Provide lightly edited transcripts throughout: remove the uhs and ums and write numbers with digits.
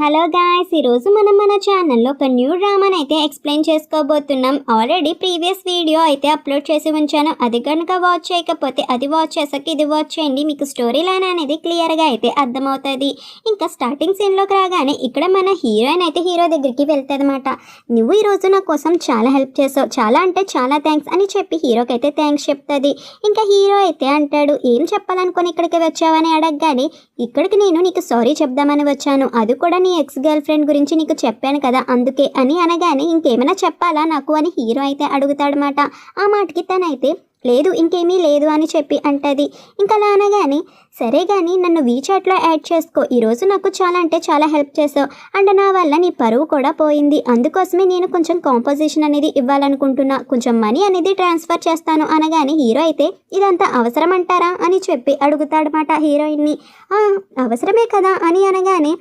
Hello guys, ఈరోజు మనం మన ఛానల్లో ఒక న్యూ డ్రామాని అయితే ఎక్స్ప్లెయిన్ చేసుకోబోతున్నాం. ఆల్రెడీ ప్రీవియస్ వీడియో అయితే అప్లోడ్ చేసి ఉంచాను. అది కనుక వాచ్ చేయకపోతే అది వాచ్ చేసాక ఇది వాచ్ చేయండి. మీకు స్టోరీ లైన్ అనేది క్లియర్గా అయితే అర్థమవుతుంది. ఇంకా స్టార్టింగ్ సీన్లోకి రాగానే ఇక్కడ మన హీరోయిన్ అయితే హీరో దగ్గరికి వెళ్తుంది అనమాట. నువ్వు ఈరోజు నా కోసం చాలా హెల్ప్ చేసావు, చాలా అంటే చాలా థ్యాంక్స్ అని చెప్పి హీరోకి అయితే థ్యాంక్స్ చెప్తుంది. ఇంకా హీరో అయితే అంటాడు, ఏం చెప్పాలనుకుని ఇక్కడికి వచ్చావని అడగగానే, ఇక్కడికి నేను నీకు సారీ చెప్దామని వచ్చాను, అది కూడా నీ ఎక్స్ గర్ల్ ఫ్రెండ్ గురించి నీకు చెప్పాను కదా అందుకే అని అనగానే, ఇంకేమైనా చెప్పాలా నాకు అని హీరో అయితే అడుగుతాడనమాట. ఆ మాటకి తనైతే లేదు ఇంకేమీ లేదు అని చెప్పి అంటది. ఇంకా అలా అనగానే, సరే కానీ నన్ను వీచాట్లో యాడ్ చేసుకో, ఈరోజు నాకు చాలా అంటే చాలా హెల్ప్ చేసావు అండ్ నా వల్ల నీ పరువు కూడా పోయింది, అందుకోసమే నేను కొంచెం కాంపోజిషన్ అనేది ఇవ్వాలనుకుంటున్నా, కొంచెం మనీ అనేది ట్రాన్స్ఫర్ చేస్తాను అనగానే హీరో అయితే ఇదంతా అవసరం అంటారా అని చెప్పి అడుగుతాడనమాట హీరోయిన్ని. అవసరమే కదా అని అనగానే,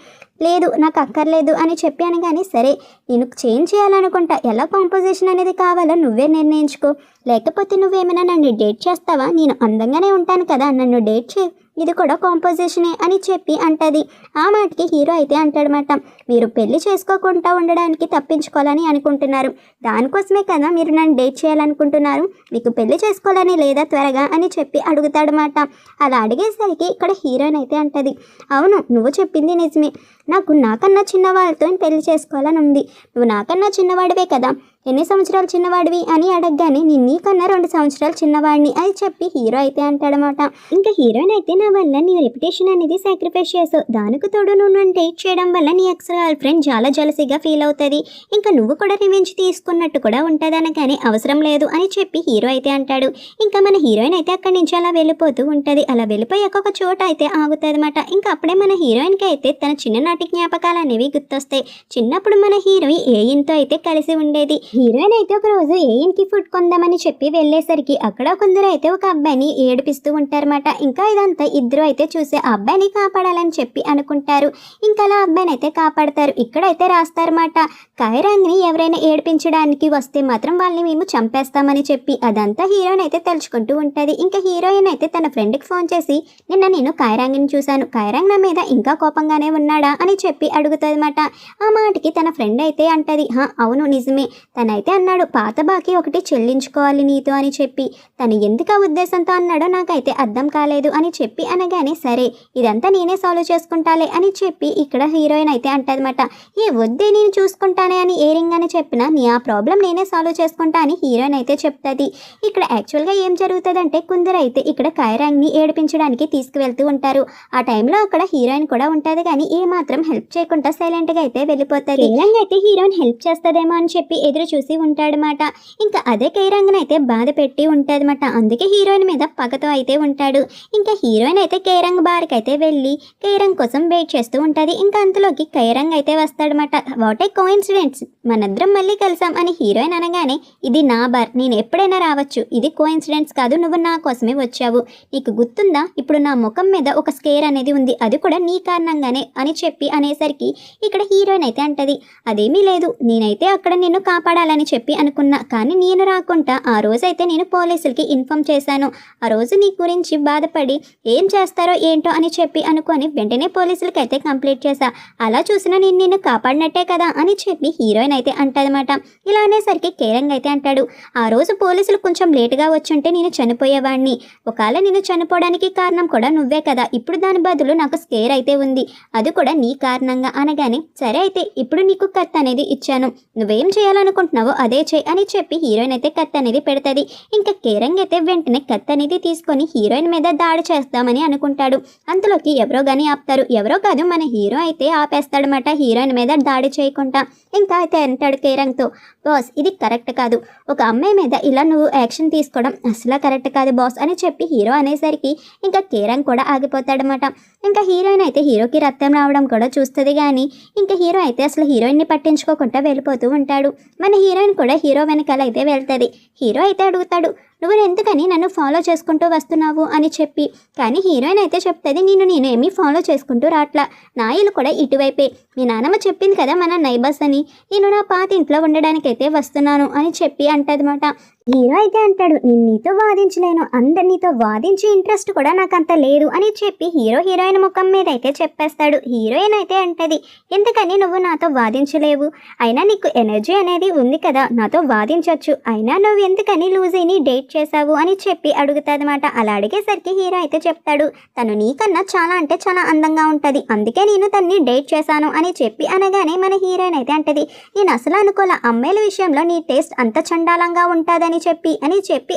లేదు నాకు అక్కర్లేదు అని చెప్పి అనగానే, సరే నేను చేంజ్ చేయాలనుకుంటా, ఎలా కాంపోజిషన్ అనేది కావాలో నువ్వే నిర్ణయించుకో, లేకపోతే నువ్వేమైనా నన్ను డేట్ చేస్తావా, నేను అందంగానే ఉంటాను కదా, నన్ను డేట్ చే, ఇది కూడా కాంపోజిషనే అని చెప్పి అంటది. ఆ మాటకి హీరో అయితే అంటాడనమాట, మీరు పెళ్లి చేసుకోకుండా ఉండడానికి తప్పించుకోవాలని అనుకుంటున్నారు, దానికోసమే కదా మీరు నన్ను డేట్ చేయాలనుకుంటున్నారు, మీకు పెళ్లి చేసుకోవాలని లేదా త్వరగా అని చెప్పి అడుగుతాడనమాట. అలా అడిగేసరికి ఇక్కడ హీరోయిన్ అయితే అంటది, అవును నువ్వు చెప్పింది నిజమే, నాకు నాకన్నా చిన్నవాళ్ళతో పెళ్లి చేసుకోవాలని ఉంది, నువ్వు నాకన్నా చిన్నవాడివే కదా, ఎన్ని సంవత్సరాలు చిన్నవాడివి అని అడగగానే, నేను నీకన్నా 2 సంవత్సరాలు చిన్నవాడిని అని చెప్పి హీరో అయితే అంటాడనమాట. ఇంకా హీరోయిన్ అయితే, నా వల్ల నీ రెప్యుటేషన్ అనేది సాక్రిఫైస్ చేసావు, దానికి తోడు నువ్వు నన్ను డేట్ చేయడం వల్ల నీ ఎక్స్ గర్ల్ ఫ్రెండ్ చాలా జలసీగా ఫీల్ అవుతుంది, ఇంకా నువ్వు కూడా రివెంజ్ తీసుకున్నట్టు కూడా ఉంటుంది అనగానే, అవసరం లేదు అని చెప్పి హీరో అయితే అంటాడు. ఇంకా మన హీరోయిన్ అయితే అక్కడి నుంచి అలా వెళ్ళిపోతూ ఉంటుంది. అలా వెళ్ళిపోయాక ఒక చోట అయితే ఆగుతుంది అనమాట. ఇంకా అప్పుడే మన హీరోయిన్కి అయితే తన చిన్ననాటి జ్ఞాపకాలు అనేవి గుర్తొస్తాయి. చిన్నప్పుడు మన హీరోయిన్ ఏయిన్తో అయితే కలిసి ఉండేది. హీరోయిన్ అయితే ఒక రోజు ఏయిన్కి ఫుడ్ కొందామని చెప్పి వెళ్ళేసరికి అక్కడ కొందరు అయితే ఒక అబ్బాయిని ఏడిపిస్తూ ఉంటారన్నమాట. ఇంకా ఇదంతా ఇద్దరు అయితే చూసి ఆ అబ్బాయిని కాపాడాలని చెప్పి అనుకుంటారు. ఇంకా అలా అబ్బాయిని అయితే కాపాడతారు. ఇక్కడైతే రాస్తారన్నమాట, కైరాంగ్ని ఎవరైనా ఏడిపించడానికి వస్తే మాత్రం వాళ్ళని మేము చంపేస్తామని చెప్పి. అదంతా హీరోయిన్ అయితే తలుచుకుంటూ ఉంటుంది. ఇంకా హీరోయిన్ అయితే తన ఫ్రెండ్కి ఫోన్ చేసి, నిన్న నేను కైరాంగ్ని చూశాను, కైరాంగ్ నా మీద ఇంకా కోపంగానే ఉన్నాడా అని చెప్పి అడుగుతుంది అనమాట. ఆ మాటకి తన ఫ్రెండ్ అయితే అంటది, అవును నిజమే, తనైతే అన్నాడు పాత బాకీ ఒకటి చెల్లించుకోవాలి నీతో అని చెప్పి, తను ఎందుకు ఆ ఉద్దేశంతో అన్నాడో నాకైతే అర్థం కాలేదు అని చెప్పి అనగానే, సరే ఇదంతా నేనే సాల్వ్ చేసుకుంటాలే అని చెప్పి ఇక్కడ హీరోయిన్ అయితే అంటదన్నమాట. ఏ వద్దే నేను చూసుకుంటానే అని ఏ రింగ్ అని చెప్పినా, నీ ఆ ప్రాబ్లం నేనే సాల్వ్ చేసుకుంటా అని హీరోయిన్ అయితే చెప్తుంది. ఇక్కడ యాక్చువల్గా ఏం జరుగుతుందంటే, కొందరు అయితే ఇక్కడ కైరాంగ్ని ఏడిపించడానికి తీసుకువెళ్తూ ఉంటారు. ఆ టైంలో అక్కడ హీరోయిన్ కూడా ఉంటుంది, కానీ ఏ మాత్రం హెల్ప్ చేయకుండా సైలెంట్గా అయితే వెళ్ళిపోతుంది. కైరాంగ్ అయితే హీరోయిన్ హెల్ప్ చేస్తుందేమో అని చెప్పి ఎదురు చూసి ఉంటాడనమాట. ఇంకా అదే కైరాంగ్ని అయితే బాధ పెట్టి ఉంటుందన్నమాట. అందుకే హీరోయిన్ మీద పగతో అయితే ఉంటాడు. ఇంకా హీరోయిన్ అయితే కైరాంగ్ బార్కి అయితే వెళ్ళి కైరాంగ్ కోసం వెయిట్ చేస్తూ ఉంటుంది. ఇంకా అంతలోకి కైరాంగ్ అయితే వస్తాడనమాట. వాట్ ఏ కోఇన్సిడెన్స్, మనందరం మళ్ళీ కలిసాం అని హీరోయిన్ అనగానే, ఇది నా బార్, నేను ఎప్పుడైనా రావచ్చు, ఇది కోఇన్సిడెన్స్ కాదు, నువ్వు నా కోసమే వచ్చావు, నీకు గుర్తుందా, ఇప్పుడు నా ముఖం మీద ఒక స్కేర్ అనేది ఉంది, అది కూడా నీ కారణంగానే అని చెప్పి అనేసరికి ఇక్కడ హీరోయిన్ అయితే అంటది, అదేమీ లేదు, నేనైతే అక్కడ నిన్ను కాపాడాలని చెప్పి అనుకున్నా, కానీ నేను రాకుండా ఆ రోజైతే నేను పోలీసులకి ఇన్ఫామ్ చేశాను, ఆ రోజు నీ గురించి బాధపడి ఏం చేస్తారో ఏంటో అని చెప్పి అనుకొని వెంటనే పోలీసులకి అయితే కంప్లైంట్ చేశా, అలా చూసినా నేను నిన్ను కాపాడినట్టే కదా అని చెప్పి హీరోయిన్ అయితే అంటదన్నమాట. ఇలా అనేసరికి కైరాంగ్ అయితే అంటాడు, ఆ రోజు పోలీసులు కొంచెం లేటుగా వచ్చుంటే నేను చనిపోయేవాడిని, ఒకవేళ నేను చనిపోవడానికి కారణం కూడా నువ్వే కదా, ఇప్పుడు దాని బదులు నాకు స్కేర్ అయితే ఉంది, అది కూడా నీ కారణంగా అనగానే, సరే అయితే ఇప్పుడు నీకు కత్తి అనేది ఇచ్చాను, నువ్వేం చేయాలనుకుంటున్నావో అదే చేయి అని చెప్పి హీరోయిన్ అయితే కత్తి అనేది పెడుతుంది. ఇంకా కైరాంగ్ అయితే వెంటనే కత్తి అనేది తీసుకొని హీరోయిన్ మీద దాడి చేస్తామని అనుకుంటాడు. అంతలోకి ఎవరో కానీ ఆపుతారు. ఎవరో కాదు, మన హీరో అయితే ఆపేస్తాడనమాట హీరోయిన్ మీద దాడి చేయకుండా. ఇంకా అయితే అంటాడు కైరాంగ్తో, బాస్ ఇది కరెక్ట్ కాదు, ఒక అమ్మాయి మీద ఇలా నువ్వు యాక్షన్ తీసుకోవడం అసలు కరెక్ట్ కాదు బాస్ అని చెప్పి హీరో అనేసరికి ఇంకా కైరాంగ్ కూడా ఆగిపోతాడనమాట. ఇంకా హీరోయిన్ అయితే హీరోకి రక్తం రావడం కూడా చూస్తుంది, కానీ ఇంకా హీరో అయితే అసలు హీరోయిన్ని పట్టించుకోకుండా వెళ్ళిపోతూ ఉంటాడు. మన హీరోయిన్ కూడా హీరో వెనకాల అయితే వెళ్తుంది. హీరో అయితే అడుగుతాడు, నువ్వు ఎందుకని నన్ను ఫాలో చేసుకుంటూ వస్తున్నావు అని చెప్పి, కానీ హీరోయిన్ అయితే చెప్తుంది, నేనేమీ ఫాలో చేసుకుంటూ రాట్లా, నా ఇల్లు కూడా ఇటువైపే, మీ నాన్నమ్మ చెప్పింది కదా మన నైబర్స్ అని, నేను నా పాత ఇంట్లో ఉండడానికైతే వస్తున్నాను అని చెప్పి అంటదన్నమాట. హీరో అయితే అంటాడు, నేను నీతో వాదించలేను, నీతో వాదించే ఇంట్రెస్ట్ కూడా నాకు అంత లేదు అని చెప్పి హీరోయిన్ ముఖం మీద అయితే చెప్పేస్తాడు. హీరోయిన్ అయితే అంటది, ఎందుకని నువ్వు నాతో వాదించలేవు, అయినా నీకు ఎనర్జీ అనేది ఉంది కదా, నాతో వాదించవచ్చు, అయినా నువ్వు ఎందుకని లూజీని డేట్ చేశావు అని చెప్పి అడుగుతాదన్నమాట. అలా అడిగేసరికి హీరో అయితే చెప్తాడు, తను నీకన్నా చాలా అంటే చాలా అందంగా ఉంటుంది, అందుకే నేను తన్ని డేట్ చేశాను అని చెప్పి అనగానే మన హీరోయిన్ అయితే అంటది, నేను అసలు అనుకోలే అమ్మాయిల విషయంలో నీ టేస్ట్ అంత చండాలంగా ఉంటుందని చెప్పి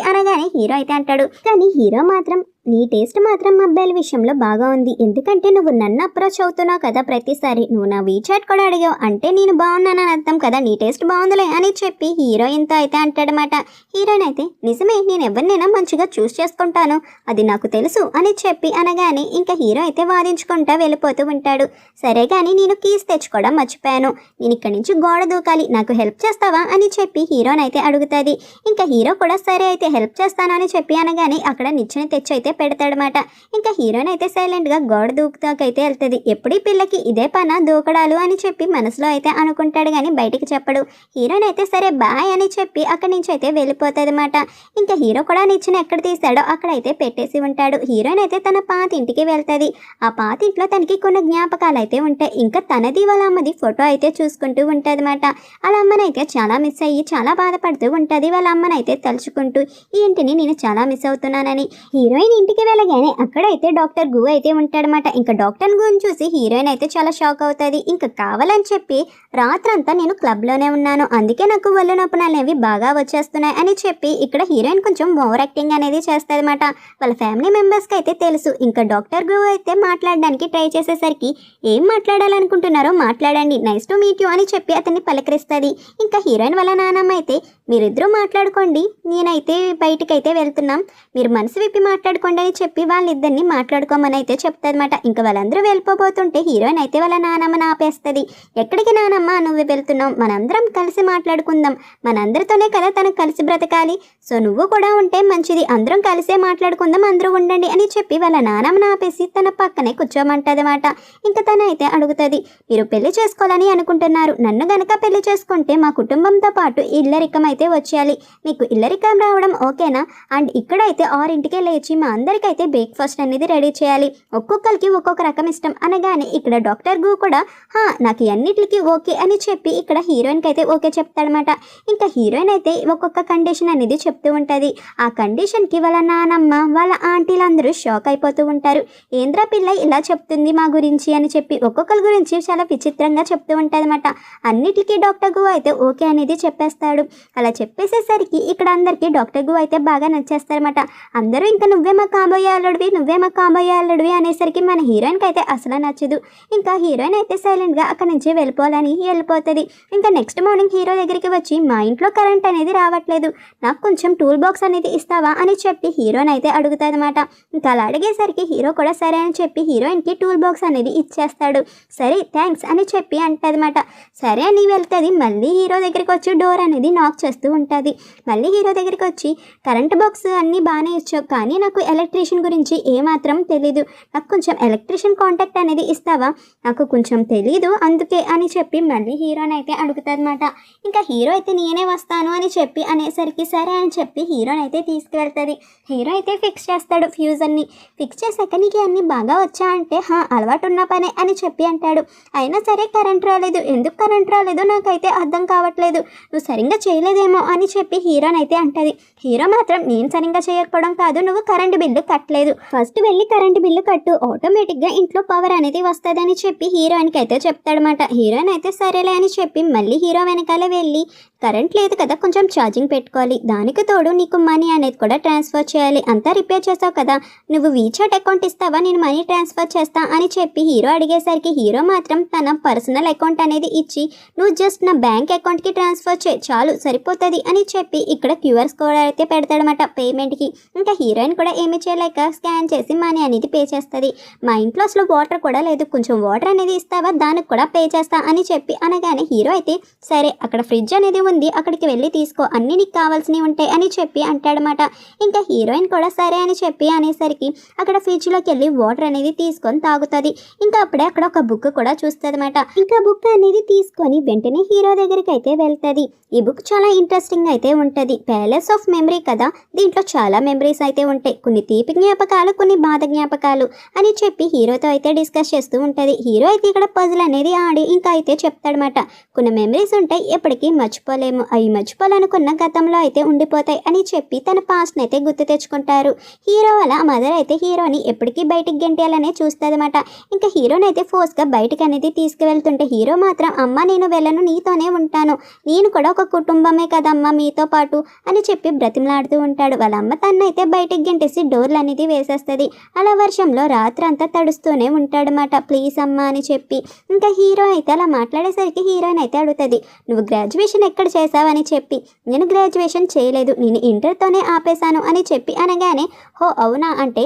అనగానే హీరో అయితే అంటాడు, కానీ హీరో మాత్రం నీ టేస్ట్ మాత్రం అబ్బాయిల విషయంలో బాగా ఉంది, ఎందుకంటే నువ్వు నన్ను అప్రోచ్ అవుతున్నావు కదా ప్రతిసారి, నువ్వు నా వీచాట్ కూడా అడిగావు అంటే నేను బాగున్నానని అర్థం కదా, నీ టేస్ట్ బాగుందిలే అని చెప్పి హీరోయిన్తో అయితే అంటాడనమాట. హీరోయిన్ అయితే నిజమే, నేను ఎవరినైనా మంచిగా చూస్ చేసుకుంటాను, అది నాకు తెలుసు అని చెప్పి అనగానే ఇంకా హీరో అయితే వాదించుకుంటా వెళ్ళిపోతూ ఉంటాడు. సరే కానీ నేను కీస్ తెచ్చుకోవడం మర్చిపోయాను, నేను ఇక్కడి నుంచి గోడ దూకాలి, నాకు హెల్ప్ చేస్తావా అని చెప్పి హీరోని అయితే అడుగుతుంది. ఇంకా హీరో కూడా సరే అయితే హెల్ప్ చేస్తాను అని చెప్పి అనగానే అక్కడ నిచ్చెన తెచ్చి అయితే పెడతాడనమాట. ఇంకా హీరోయిన్ అయితే సైలెంట్గా గోడ దూకుతాకైతే వెళ్తుంది. ఎప్పుడు ఈ పిల్లకి ఇదే పన దూకడాలు అని చెప్పి మనసులో అయితే అనుకుంటాడు కానీ బయటికి చెప్పడు. హీరోయిన్ అయితే సరే బాయ్ అని చెప్పి అక్కడి నుంచి అయితే వెళ్ళిపోతుంది అనమాట. ఇంకా హీరో కూడా నిచ్చెన ఎక్కడ తీసాడో అక్కడైతే పెట్టేసి ఉంటాడు. హీరోయిన్ అయితే తన పాత ఇంటికి వెళ్తుంది. ఆ పాత ఇంట్లో తనకి కొన్ని జ్ఞాపకాలు అయితే ఉంటాయి. ఇంకా తనది వాళ్ళ అమ్మది ఫోటో అయితే చూసుకుంటూ ఉంటుంది అనమాట. వాళ్ళ అమ్మనైతే చాలా మిస్ అయ్యి చాలా బాధపడుతూ ఉంటుంది. వాళ్ళ అమ్మనైతే తలుచుకుంటూ ఈ ఇంటిని నేను చాలా మిస్ అవుతున్నానని. హీరోయిన్ ఇంటికి వెళ్ళగానే అక్కడైతే డాక్టర్ గు అయితే ఉంటాడనమాట. ఇంకా డాక్టర్ గుని చూసి హీరోయిన్ అయితే చాలా షాక్ అవుతుంది. ఇంకా కావాలని చెప్పి రాత్రంతా నేను క్లబ్లోనే ఉన్నాను, అందుకే నాకు ఒళ్ళు నొప్పులు అనేవి బాగా వచ్చేస్తున్నాయి అని చెప్పి ఇక్కడ హీరోయిన్ కొంచెం ఓవర్ యాక్టింగ్ అనేది చేస్తుంది అనమాట. వాళ్ళ ఫ్యామిలీ మెంబర్స్కి అయితే తెలుసు. ఇంకా డాక్టర్ గు అయితే మాట్లాడడానికి ట్రై చేసేసరికి ఏం మాట్లాడాలనుకుంటున్నారో మాట్లాడండి, నైస్ టు మీట్ యూ అని చెప్పి అతన్ని పలకరిస్తుంది. ఇంకా హీరోయిన్ వాళ్ళ నాన్నమ్మ అయితే మీరిద్దరూ మాట్లాడుకోండి, నేనైతే బయటికైతే వెళ్తున్నాం, మీరు మనసు విప్పి మాట్లాడుకోండి అని చెప్పి వాళ్ళిద్దరిని మాట్లాడుకోమని అయితే చెప్తాదన్నమాట. ఇంకా వాళ్ళందరూ వెళ్ళిపోతుంటే హీరోయిన్ అయితే వాళ్ళ నానమ్మని ఆపేస్తుంది. ఎక్కడికి నానమ్మ నువ్వు వెళ్తున్నావు, మనందరం కలిసి మాట్లాడుకుందాం, మనందరితోనే కదా తనకు కలిసి బ్రతకాలి, సో నువ్వు కూడా ఉంటే మంచిది, అందరం కలిసే మాట్లాడుకుందాం, అందరూ ఉండండి అని చెప్పి వాళ్ళ నానమ్మని ఆపేసి తన పక్కనే కూర్చోమంటదన్నమాట. ఇంకా తన అయితే అడుగుతుంది, మీరు పెళ్లి చేసుకోవాలని అనుకుంటున్నారు, నన్ను గనక పెళ్లి చేసుకుంటే మా కుటుంబంతో పాటు ఇల్లరికం అయితే వచ్చేయాలి, మీకు ఇల్లరికం రావడం ఓకేనా, అండ్ ఇక్కడైతే 6 లేచి మా అందరికైతే బ్రేక్ఫాస్ట్ అనేది రెడీ చేయాలి, ఒక్కొక్కరికి ఒక్కొక్క రకం ఇష్టం అనగానే ఇక్కడ డాక్టర్ గు కూడా నాకు అన్నిటికీ ఓకే అని చెప్పి ఇక్కడ హీరోయిన్కి అయితే ఓకే చెప్తాడనమాట. ఇంకా హీరోయిన్ అయితే ఒక్కొక్క కండిషన్ అనేది చెప్తూ ఉంటుంది. ఆ కండిషన్కి వాళ్ళ నానమ్మ వాళ్ళ ఆంటీలందరూ షాక్ అయిపోతూ ఉంటారు. ఏంద్రా పిల్ల ఇలా చెప్తుంది మా గురించి అని చెప్పి ఒక్కొక్కరి గురించి చాలా విచిత్రంగా చెప్తూ ఉంటుంది అనమాట. అన్నిటికీ డాక్టర్ గు అయితే ఓకే అనేది చెప్పేస్తాడు. అలా చెప్పేసేసరికి ఇక్కడ అందరికీ డాక్టర్ గు అయితే బాగా నచ్చేస్తారన్నమాట. అందరూ ఇంకా నువ్వే మా కాబోయే అల్లుడివి అనేసరికి మన హీరోయిన్కి అయితే అసలు నచ్చదు. ఇంకా హీరోయిన్ అయితే సైలెంట్గా అక్కడి నుంచి వెళ్ళిపోవాలని వెళ్ళిపోతుంది. ఇంకా నెక్స్ట్ మార్నింగ్ హీరో దగ్గరికి వచ్చి మా ఇంట్లో కరెంట్ అనేది రావట్లేదు, నాకు కొంచెం టూల్ బాక్స్ అనేది ఇస్తావా అని చెప్పి హీరోయిన్ అయితే అడుగుతుంది అనమాట. ఇంకా అలా అడిగేసరికి హీరో కూడా సరే అని చెప్పి హీరోయిన్కి టూల్ బాక్స్ అనేది ఇచ్చేస్తాడు. సరే థ్యాంక్స్ అని చెప్పి అంటదన్నమాట. సరే అని వెళ్తుంది. మళ్ళీ హీరో దగ్గరికి వచ్చి డోర్ అనేది నాక్ చేస్తూ ఉంటుంది. మళ్ళీ హీరో దగ్గరికి వచ్చి కరెంట్ బాక్స్ అన్నీ బాగానే ఇచ్చావు, కానీ నాకు ఎలక్ట్రీషియన్ గురించి ఏమాత్రం తెలీదు, నాకు కొంచెం ఎలక్ట్రీషియన్ కాంటాక్ట్ అనేది ఇస్తావా, నాకు కొంచెం తెలీదు అందుకే అని చెప్పి మళ్ళీ హీరోని అయితే అడుగుతుందన్నమాట. ఇంకా హీరో అయితే నేనే వస్తాను అని చెప్పి అనేసరికి సరే అని చెప్పి హీరోని అయితే తీసుకువెళ్తుంది. హీరో అయితే ఫిక్స్ చేస్తాడు ఫ్యూజ్ అన్ని. ఫిక్స్ చేశాక నీకు అన్నీ బాగా వచ్చా అంటే అలవాటు ఉన్న పనే అని చెప్పి అంటాడు. అయినా సరే కరెంట్ రాలేదు, ఎందుకు కరెంట్ రాలేదో నాకైతే అర్థం కావట్లేదు, నువ్వు సరిగ్గా చేయలేదేమో అని చెప్పి హీరోని అయితే అంటది. హీరో మాత్రం నేను సరిగ్గా చేయకపోవడం కాదు, నువ్వు కరెంటు బిల్లు కట్టలేదు, ఫస్ట్ వెళ్ళి కరెంటు బిల్లు కట్టు, ఆటోమేటిక్గా ఇంట్లో పవర్ అనేది వస్తుందని చెప్పి హీరోయిన్కి అయితే చెప్తాడనమాట. హీరోయిన్ అయితే సరేలే అని చెప్పి మళ్ళీ హీరో వెనకాల వెళ్ళి కరెంట్ లేదు కదా కొంచెం ఛార్జింగ్ పెట్టుకోవాలి, దానికి తోడు నీకు మనీ అనేది కూడా ట్రాన్స్ఫర్ చేయాలి, అంతా రిపేర్ చేసావు కదా, నువ్వు వీచాట్ అకౌంట్ ఇస్తావా నేను మనీ ట్రాన్స్ఫర్ చేస్తా అని చెప్పి హీరో అడిగేసరికి హీరో మాత్రం తన పర్సనల్ అకౌంట్ అనేది ఇచ్చి నువ్వు జస్ట్ నా బ్యాంక్ అకౌంట్కి ట్రాన్స్ఫర్ చేయి చాలు సరిపోతుంది అని చెప్పి ఇక్కడ క్యూఆర్ కోడ్ అయితే పెడతాడనమాట పేమెంట్కి. ఇంకా హీరోయిన్ కూడా ఏం ఏమి చేయలేక స్కాన్ చేసి మనీ అనేది పే చేస్తుంది. మా ఇంట్లో అసలు వాటర్ కూడా లేదు, కొంచెం వాటర్ అనేది ఇస్తావా, దానికి కూడా పే చేస్తా అని చెప్పి అనగానే హీరో అయితే సరే అక్కడ ఫ్రిడ్జ్ అనేది ఉంది, అక్కడికి వెళ్ళి తీసుకో, అన్నీ నీకు కావాల్సినవి ఉంటాయి అని చెప్పి అంటాడనమాట. ఇంకా హీరోయిన్ కూడా సరే అని చెప్పి అనేసరికి అక్కడ ఫ్రిడ్జ్లోకి వెళ్ళి వాటర్ అనేది తీసుకొని తాగుతుంది. ఇంకా అప్పుడే అక్కడ ఒక బుక్ కూడా చూస్తుంది అనమాట. ఇంకా బుక్ అనేది తీసుకొని వెంటనే హీరో దగ్గరికి అయితే వెళ్తుంది. ఈ బుక్ చాలా ఇంట్రెస్టింగ్ అయితే ఉంటుంది. ప్యాలెస్ ఆఫ్ మెమరీ కదా, దీంట్లో చాలా మెమరీస్ అయితే ఉంటాయి, కొన్ని తీపి జ్ఞాపకాలు, కొన్ని బాధ జ్ఞాపకాలు అని చెప్పి హీరోతో అయితే డిస్కస్ చేస్తూ ఉంటుంది. హీరో అయితే ఇక్కడ పజిల్ అనేది ఆడి ఇంకా అయితే చెప్తాడనమాట. కొన్ని మెమరీస్ ఉంటాయి, ఎప్పటికీ మర్చిపోలేము, అవి మర్చిపోవాలనుకున్న గతంలో అయితే ఉండిపోతాయి అని చెప్పి తన పాస్ట్ని అయితే గుర్తు తెచ్చుకుంటారు. హీరో వాళ్ళ మదర్ అయితే హీరోని ఎప్పటికీ బయటికి గెంటేయాలనే చూస్తుంది అనమాట. ఇంకా హీరోని అయితే ఫోర్స్గా బయటికి అనేది తీసుకువెళ్తుంటే హీరో మాత్రం అమ్మ నేను వెళ్ళను, నీతోనే ఉంటాను, నేను కూడా ఒక కుటుంబమే కదమ్మా మీతో పాటు అని చెప్పి బ్రతిమలాడుతూ ఉంటాడు. వాళ్ళ అమ్మ తన్నైతే బయటికి గెంటేసి డోర్లు అనేది వేసేస్తుంది. అలా వర్షంలో రాత్రంతా తడుస్తూనే ఉంటాడనమాట. ప్లీజ్ అమ్మా అని చెప్పి. ఇంకా హీరో అయితే అలా మాట్లాడేసరికి హీరోయిన్ అయితే అడుగుతుంది, నువ్వు గ్రాడ్యుయేషన్ ఎక్కడ చేసావని చెప్పి. నేను గ్రాడ్యుయేషన్ చేయలేదు, నేను ఇంటర్తోనే ఆపేశాను అని చెప్పి అనగానే హో అవునా అంటే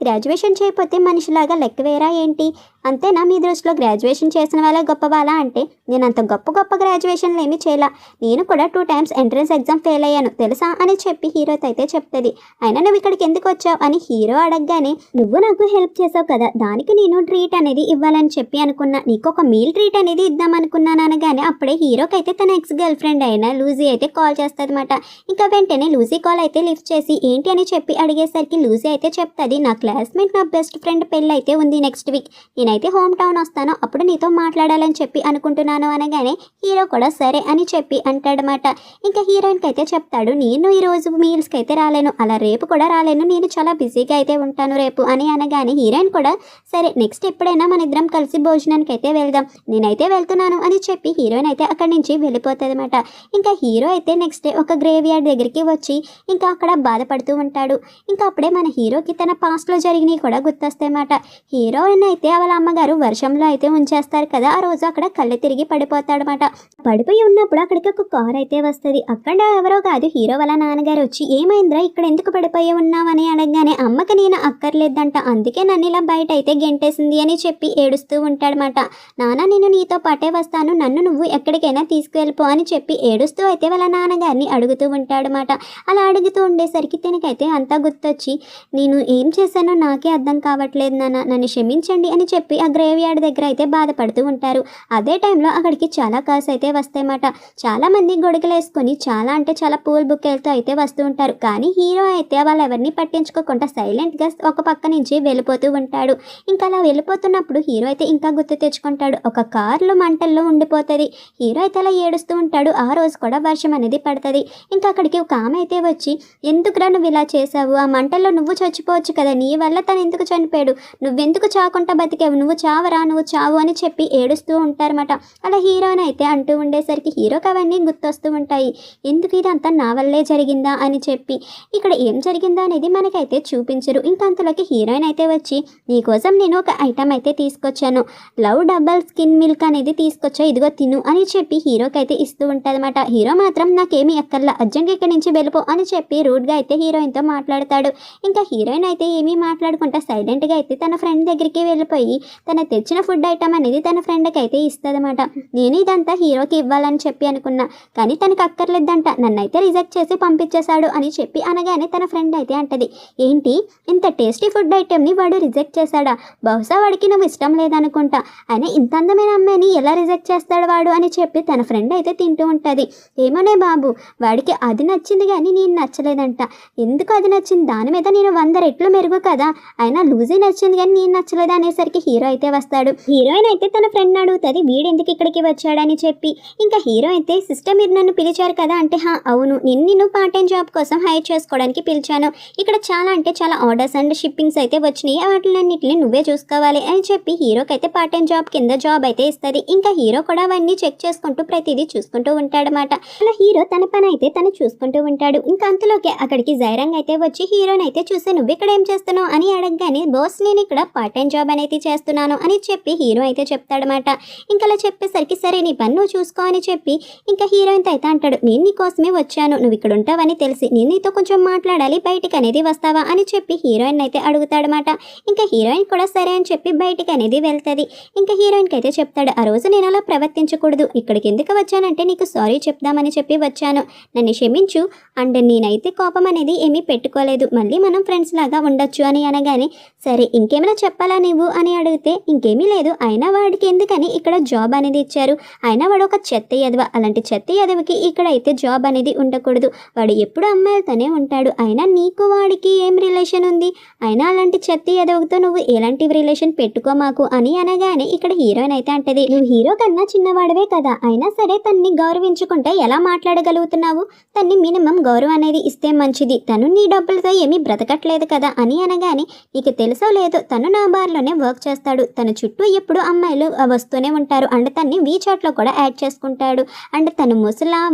గ్రాడ్యుయేషన్ చేయకపోతే మనిషిలాగా లెక్క వేరా ఏంటి, అంతేనా మీ దృష్టిలో గ్రాడ్యుయేషన్ చేసిన వాళ్ళ గొప్ప వాళ్ళ అంటే నేను అంత గొప్ప గ్రాడ్యుయేషన్లు ఏమీ చేయలా, నేను కూడా 2 times ఎంట్రన్స్ ఎగ్జామ్ ఫెయిల్ అయ్యాను తెలుసా అని చెప్పి హీరోతో అయితే చెప్తుంది. అయినా నువ్వు ఇక్కడికి ఎందుకు వచ్చావు అని హీరో అడగగానే నువ్వు నాకు హెల్ప్ చేసావు కదా, దానికి నేను ట్రీట్ అనేది ఇవ్వాలని చెప్పి అనుకున్నా, నీకు ఒక మీల్ ట్రీట్ అనేది ఇద్దాం అనుకున్నాను అనగానే అప్పుడే హీరోకి అయితే తన ఎక్స్ గర్ల్ ఫ్రెండ్ అయిన లూజీ అయితే కాల్ చేస్తుంది అనమాట. ఇంకా వెంటనే లూజీ కాల్ అయితే లిఫ్ట్ చేసి ఏంటి అని చెప్పి అడిగేసరికి లూజీ అయితే చెప్తుంది, నా క్లాస్మేట్ నా బెస్ట్ ఫ్రెండ్ పెళ్ళి అయితే ఉంది నెక్స్ట్ వీక్, నేనైతే హోమ్ టౌన్ వస్తాను, అప్పుడు నీతో మాట్లాడాలని చెప్పి అనుకుంటున్నాను అనగానే హీరో కూడా సరే అని చెప్పి అంటాడనమాట. ఇంకా హీరోయిన్కి అయితే చెప్తాడు, నేను ఈరోజు మీల్స్కి అయితే రాలేను, అలా రేపు కూడా రాలేను, నేను చాలా బిజీగా అయితే ఉంటాను రేపు అని అనగానే హీరోయిన్ కూడా సరే నెక్స్ట్ ఎప్పుడైనా మన ఇద్దరం కలిసి భోజనానికి అయితే వెళ్దాం, నేనైతే వెళ్తున్నాను అని చెప్పి హీరోయిన్ అయితే అక్కడి నుంచి వెళ్ళిపోతుంది అనమాట. ఇంకా హీరో అయితే నెక్స్ట్ డే ఒక గ్రేవ్ యార్డ్ దగ్గరికి వచ్చి ఇంకా అక్కడ బాధపడుతూ ఉంటాడు. ఇంకా అప్పుడే మన హీరోకి తన పాస్ట్లో జరిగినవి కూడా గుర్తొస్తాయన్నమాట. హీరోయిన్ అయితే వాళ్ళ అమ్మగారు వర్షంలో అయితే ఉంచేస్తారు కదా, ఆ రోజు అక్కడ కళ్ళు తిరిగి పడిపోతాడనమాట. పడిపోయి ఉన్నప్పుడు అక్కడికి ఒక కార్ అయితే వస్తుంది. అక్కడ ఎవరో కాదు హీరో వాళ్ళ నాన్నగారు వచ్చి ఏమైందిరా ఇక్కడ ఎందుకు పడిపోయి ఉన్నావని అడగగానే అమ్మకి నేను అక్కర్లేదంట, అందుకే నన్ను ఇలా బయట అయితే గెంటేసింది అని చెప్పి ఏడుస్తూ ఉంటాడనమాట. నాన్న నేను నీతో పాటే వస్తాను, నన్ను నువ్వు ఎక్కడికైనా తీసుకువెళ్ళిపో అని చెప్పి ఏడుస్తూ అయితే వాళ్ళ నాన్నగారిని అడుగుతూ ఉంటాడనమాట. అలా అడుగుతూ ఉండేసరికి తనకైతే అంతా గుర్తొచ్చి నేను ఏం చేశానో నాకే అర్థం కావట్లేదు నాన్న, నన్ను క్షమించండి అని చెప్పి ఆ గ్రేవ్ యార్డ్ దగ్గర అయితే బాధపడుతూ ఉంటారు. అదే టైంలో అక్కడికి చాలా కార్స్ అయితే వస్తాయన్నమాట. చాలా మంది గొడుగులు వేసుకొని చాలా అంటే చాలా పూల్ బుక్కేలతో అయితే వస్తూ ఉంటారు. కానీ హీరో అయితే వాళ్ళు ఎవరిని పట్టించుకోకుండా సైలెంట్గా ఒక పక్క నుంచి వెళ్ళిపోతూ ఉంటాడు. ఇంకా అలా వెళ్ళిపోతున్నప్పుడు హీరో అయితే ఇంకా గుర్తు తెచ్చుకుంటాడు, ఒక కార్లో మంటల్లో ఉండిపోతుంది. హీరో అయితే అలా ఏడుస్తూ ఉంటాడు. ఆ రోజు కూడా వర్షం అనేది పడుతుంది. ఇంకా అక్కడికి ఒక ఆమె అయితే వచ్చి ఎందుకురా నువ్వు ఇలా చేసావు, ఆ మంటల్లో నువ్వు చచ్చిపోవచ్చు కదా, నీ వల్ల తను ఎందుకు చనిపోయాడు, నువ్వెందుకు చాకుండా బతికావు, నువ్వు చావరా నువ్వు చావు అని చెప్పి ఏడుస్తూ ఉంటారన్నమాట. అలా హీరోని అయితే అంటూ ఉండేసరికి హీరోకి అవన్నీ గుర్తొస్తూ ఉంటాయి. ఎందుకు ఇదంతా నా వల్లే జరిగిందా అని చెప్పి. ఇక్కడ ఏం జరిగిందా అనేది మనకైతే చూపించరు. ఇంకా అంతలోకి హీరోయిన్ అయితే వచ్చి నీకోసం నేను ఒక ఐటమ్ అయితే తీసుకొచ్చాను, లవ్ డబల్ స్కిన్ మిల్క్ అనేది తీసుకొచ్చా, ఇదిగో తిను అని చెప్పి హీరోకి అయితే ఇస్తూ ఉంటుందన్నమాట. హీరో మాత్రం నాకేమీ ఎక్కర్లా, అర్జెంట్గా ఇక్కడి నుంచి వెళ్ళిపో అని చెప్పి రూడ్గా అయితే హీరోయిన్తో మాట్లాడతాడు. ఇంకా హీరోయిన్ అయితే ఏమీ మాట్లాడుకుంటా సైలెంట్గా అయితే తన ఫ్రెండ్ దగ్గరికి వెళ్ళిపోయి తన తెచ్చిన ఫుడ్ ఐటమ్ అనేది తన ఫ్రెండ్కి అయితే ఇస్తుందన్నమాట. నేను ఇదంతా హీరోకి ఇవ్వాలని చెప్పి అనుకున్నా, కానీ తనకు అక్కర్లేదంట, నన్నైతే రిజెక్ట్ చేసి పంపించేశాడు అని చెప్పి అనగానే తన ఫ్రెండ్ అయితే అంటది, ఏంటి ఇంత టేస్టీ ఫుడ్ ఐటమ్ని వాడు రిజెక్ట్ చేశాడా, బహుశా వాడికి నువ్వు ఇష్టం లేదనుకుంటా, అయినా ఇంత అందమైన అమ్మాయిని ఎలా రిజెక్ట్ చేస్తాడు వాడు అని చెప్పి తన ఫ్రెండ్ అయితే తింటూ ఉంటుంది. ఏమోనే బాబు, వాడికి అది నచ్చింది కానీ నేను నచ్చలేదంట, ఎందుకు అది నచ్చింది, దాని మీద నేను 100 రెట్లు మెరుగు కదా, అయినా లూజీ నచ్చింది కానీ నేను నచ్చలేదు అనేసరికి హీరో అయితే వస్తాడు. హీరోయిన్ అయితే తన ఫ్రెండ్ అడుగుతుంది వీడెందుకు ఇక్కడికి వచ్చాడని చెప్పి. ఇంకా హీరో అయితే సిస్టర్ మీరు నన్ను పిలిచారు కదా అంటే అవును, నిన్ను పార్ట్ టైం జాబ్ కోసం హైర్ చేసుకోవడానికి పిలిచాను, ఇక్కడ చాలా అంటే చాలా ఆర్డర్స్ అండ్ షిప్పింగ్స్ అయితే వచ్చినాయి, వాటిలన్నింటినీ నువ్వే చూసుకోవాలి అని చెప్పి హీరోకి అయితే పార్ట్ టైం జాబ్ కింద జాబ్ అయితే ఇస్తుంది. ఇంకా హీరో కూడా అవన్నీ చెక్ చేసుకుంటూ ప్రతిదీ చూసుకుంటూ ఉంటాడనమాట. అలా హీరో తన పని అయితే తను చూసుకుంటూ ఉంటాడు. ఇంకా అంతలోకి అక్కడికి జైరంగ్ అయితే వచ్చి హీరోని అయితే చూసి నువ్వు ఇక్కడ ఏం చేస్తున్నావు అని అడగగానే బాస్ నేను ఇక్కడ పార్ట్ టైం జాబ్ అనేది చేస్తున్నాను, చేస్తున్నాను అని చెప్పి హీరో అయితే చెప్తాడనమాట. ఇంకా అలా చెప్పేసరికి సరే నీ పని నువ్వు చూసుకో అని చెప్పి ఇంకా హీరోయిన్తో అయితే అంటాడు, నేను నీ కోసమే వచ్చాను, నువ్వు ఇక్కడ ఉంటావని తెలిసి నేను నీతో కొంచెం మాట్లాడాలి, బయటికి అనేది వస్తావా అని చెప్పి హీరోయిన్ అయితే అడుగుతాడనమాట. ఇంకా హీరోయిన్ కూడా సరే అని చెప్పి బయటికి అనేది వెళ్తుంది. ఇంకా హీరోయిన్కి అయితే చెప్తాడు, ఆ రోజు నేను అలా ప్రవర్తించకూడదు, ఇక్కడికి ఎందుకు వచ్చానంటే నీకు సారీ చెప్దామని చెప్పి వచ్చాను, నన్ను క్షమించు, అండ్ నేనైతే కోపం అనేది ఏమీ పెట్టుకోలేదు, మళ్ళీ మనం ఫ్రెండ్స్ లాగా ఉండొచ్చు అని అనగానే సరే ఇంకేమైనా చెప్పాలా నువ్వు అని అడిగితే ఇంకేమీ లేదు, అయినా వాడికి ఎందుకని ఇక్కడ జాబ్ అనేది ఇచ్చారు, అయినా వాడు ఒక చెత్త ఎదవ, అలాంటి చెత్త ఎదవకి ఇక్కడ అయితే జాబ్ అనేది ఉండకూడదు, వాడు ఎప్పుడు అమ్మాయిలతోనే ఉంటాడు, అయినా నీకు వాడికి ఏం రిలేషన్ ఉంది, అయినా అలాంటి చెత్త ఎదవతో నువ్వు ఎలాంటి రిలేషన్ పెట్టుకో మాకు అని అనగానే ఇక్కడ హీరోయిన్ అయితే అంటది, నువ్వు హీరో కన్నా చిన్నవాడవే కదా, అయినా సరే తన్ని గౌరవించుకుంటే ఎలా మాట్లాడగలుగుతున్నావు, తన్ని మినిమం గౌరవం అనేది ఇస్తే మంచిది, తను నీ డబ్బులతో ఏమీ బ్రతకట్లేదు కదా అని అనగానే నీకు తెలుసో లేదో తను నా బార్లోనే వర్క్ చేస్తాడు, తన చుట్టూ ఎప్పుడు అమ్మాయిలు వస్తూనే ఉంటారు, అండ్ తన్ని వీచాట్లో కూడా యాడ్ చేసుకుంటాడు, అండ్ తను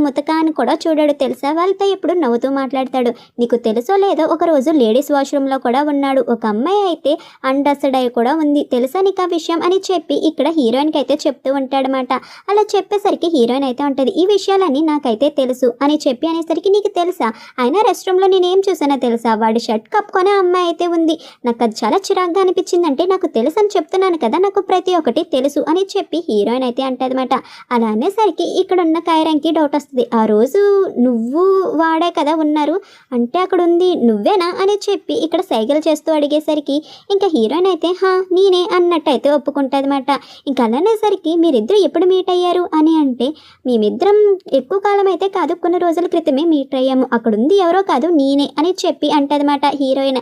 ముతక అని కూడా చూడడు తెలుసా, వాళ్ళతో ఎప్పుడు నవ్వుతూ మాట్లాడతాడు, నీకు తెలుసో లేదో ఒకరోజు లేడీస్ వాష్రూమ్లో కూడా ఉన్నాడు, ఒక అమ్మాయి అయితే అండర్స్డ్ అయి కూడా ఉంది తెలుసా నీకు ఆ విషయం అని చెప్పి ఇక్కడ హీరోయిన్కి అయితే చెప్తూ ఉంటాడనమాట. అలా చెప్పేసరికి హీరోయిన్ అయితే ఉంటుంది, ఈ విషయాలన్నీ నాకైతే తెలుసు అని చెప్పి అనేసరికి నీకు తెలుసా, అయినా రెస్ట్ రూమ్లో నేనేం చూసానో తెలుసా, వాడి షర్ట్ కప్పుకొని అమ్మాయి అయితే ఉంది, నాకు అది చాలా చిరాగ్గా అనిపించిందంటే నాకు తెలుసు అని చెప్తున్నాను కదా, నాకు ప్రతి ఒక్కటి తెలుసు అని చెప్పి హీరోయిన్ అయితే అంటదన్నమాట. అలా అనేసరికి ఇక్కడ ఉన్న కైరాన్కి డౌట్ వస్తుంది, ఆ రోజు నువ్వు వాడే కదా ఉన్నారు అంటే అక్కడ ఉంది నువ్వేనా అని చెప్పి ఇక్కడ సైకిల్ చేస్తూ అడిగేసరికి ఇంకా హీరోయిన్ అయితే నేనే అన్నట్టు అయితే ఒప్పుకుంటుందన్నమాట. ఇంకా అలానేసరికి మీరిద్దరు ఎప్పుడు మీట్ అయ్యారు అని అంటే మేమిద్దరం ఎక్కువ కాలం అయితే కాదు, కొన్ని రోజుల క్రితమే మీట్ అయ్యాము, అక్కడ ఉంది ఎవరో కాదు నేనే అని చెప్పి అంటదన్నమాట హీరోయిన్.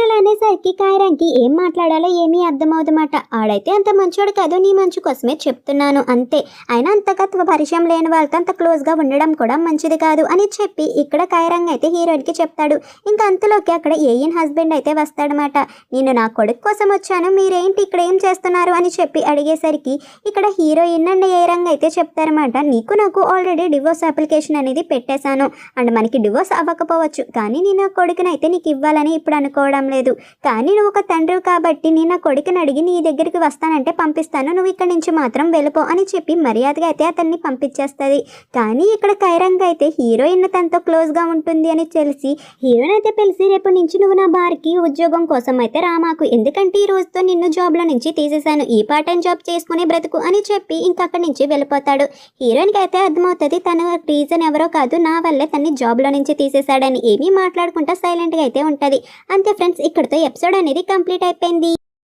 అలా అనేసరికి కైరాన్కి ఏం మాట్లాడాలో ఏమీ అర్థమవుదన్నమాట. ఆడైతే అంత మంచోడు కాదు, నీ మంచు కోసమే చెప్తున్నాను అంతే, అయినా అంతగా పరిచయం లేని వాళ్ళతో అంత క్లోజ్గా ఉండడం కూడా మంచిది కాదు అని చెప్పి ఇక్కడ కైరాన్ అయితే హీరోయిన్కి చెప్తాడు. ఇంకా అంతలోకి అక్కడ ఏయిన్ హస్బెండ్ అయితే వస్తాడనమాట. నేను నా కొడుకు కోసం వచ్చాను, మీరేంటి ఇక్కడ ఏం చేస్తున్నారు అని చెప్పి అడిగేసరికి ఇక్కడ హీరోయిన్ అండ్ ఏరంగ్ అయితే చెప్తారన్నమాట, నీకు నాకు ఆల్రెడీ డివోర్స్ అప్లికేషన్ అనేది పెట్టేశాను, అండ్ మనకి డివోర్స్ అవ్వకపోవచ్చు, కానీ నేను నా కొడుకుని అయితే నీకు ఇవ్వాలని ఇప్పుడు అనుకోవడం లేదు, కానీ నువ్వు ఒక తండ్రి కాబట్టి నేను నా కొడుకుని అడిగి నీ దగ్గరికి వస్తానంటే పంపిస్తాను, నువ్వు ఇక్కడి నుంచి మాత్రం వెళ్ళిపో అని చెప్పి మర్యాదగా అయితే అతన్ని పంపించేస్తుంది. కానీ ఇక్కడ కైరాన్ అయితే హీరోయిన్ తనతో క్లోజ్గా ఉంటుంది అని తెలిసి హీరోయిన్ అయితే పిలిచి రేపు నుంచి నువ్వు నా బార్కి ఉద్యోగం కోసం అయితే రామాకు, ఎందుకంటే ఈ రోజుతో నిన్ను జాబ్లో నుంచి తీసేశాను, ఈ పార్ట్ టైం జాబ్ చేసుకునే బ్రతుకు అని చెప్పి ఇంకా అక్కడి నుంచి వెళ్ళిపోతాడు. హీరోయిన్కి అయితే అర్థమవుతుంది తన రీజన్ ఎవరో కాదు, నా వల్లే తన్ని జాబ్లో నుంచి తీసేశాడని. ఏమీ మాట్లాడుకుంటా సైలెంట్గా అయితే ఉంటుంది. అంతే ఫ్రెండ్స్, ఇక్కడితో ఎపిసోడ్ అనేది కంప్లీట్ అయిపోయింది.